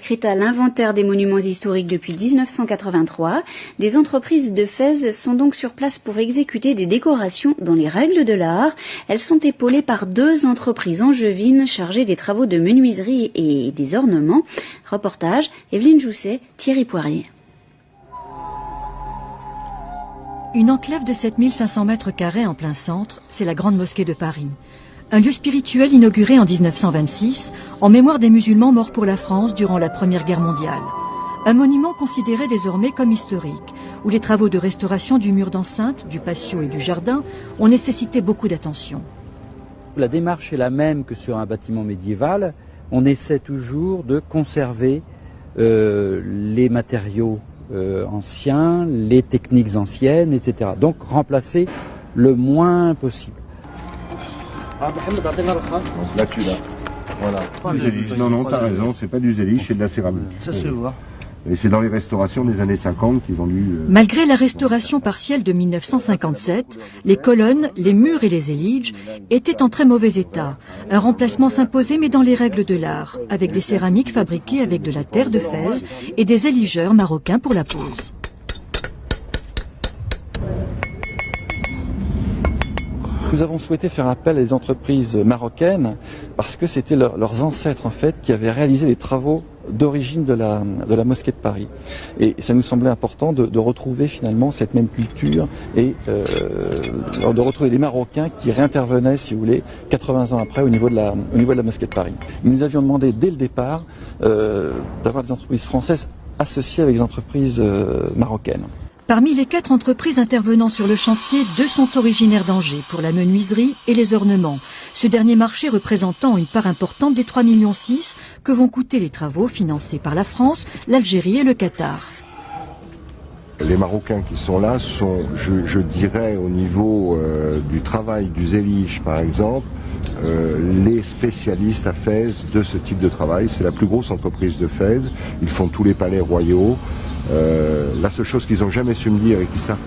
Creta l'inventaire des monuments historiques depuis 1983. Des entreprises de Fès sont donc sur place pour exécuter des décorations dans les règles de l'art. Elles sont épaulées par 2 entreprises angevines chargées des travaux de menuiserie et des ornements. Reportage, Evelyne Jousset, Thierry Poirier. Une enclave de 7500 mètres carrés en plein centre, c'est la Grande Mosquée de Paris. Un lieu spirituel inauguré en 1926, en mémoire des musulmans morts pour la France durant la Première Guerre mondiale. Un monument considéré désormais comme historique, où les travaux de restauration du mur d'enceinte, du patio et du jardin ont nécessité beaucoup d'attention. La démarche est la même que sur un bâtiment médiéval. On essaie toujours de conserver les matériaux anciens, les techniques anciennes, etc. Donc remplacer le moins possible. Donc là tu l'as. Voilà. Du zélige. Non, t'as raison, c'est pas du zélige, c'est de la céramique. Ça se voit. Et c'est dans les restaurations des années 50 qu'ils ont dû... Malgré la restauration partielle de 1957, les colonnes, les murs et les éliges étaient en très mauvais état. Un remplacement s'imposait mais dans les règles de l'art, avec des céramiques fabriquées avec de la terre de Fès et des éligeurs marocains pour la pose. Nous avons souhaité faire appel à des entreprises marocaines parce que c'était leurs ancêtres en fait qui avaient réalisé les travaux d'origine de la mosquée de Paris. Et ça nous semblait important de retrouver finalement cette même culture et de retrouver des Marocains qui réintervenaient, si vous voulez, 80 ans après au niveau de la mosquée de Paris. Nous avions demandé dès le départ d'avoir des entreprises françaises associées avec des entreprises marocaines. Parmi les 4 entreprises intervenant sur le chantier, 2 sont originaires d'Angers pour la menuiserie et les ornements. Ce dernier marché représentant une part importante des 3,6 millions que vont coûter les travaux financés par la France, l'Algérie et le Qatar. Les Marocains qui sont là sont, je dirais, au niveau du travail du zélige par exemple, les spécialistes à Fès de ce type de travail. C'est la plus grosse entreprise de Fès. Ils font tous les palais royaux. La seule chose qu'ils n'ont jamais su me dire et qu'ils savent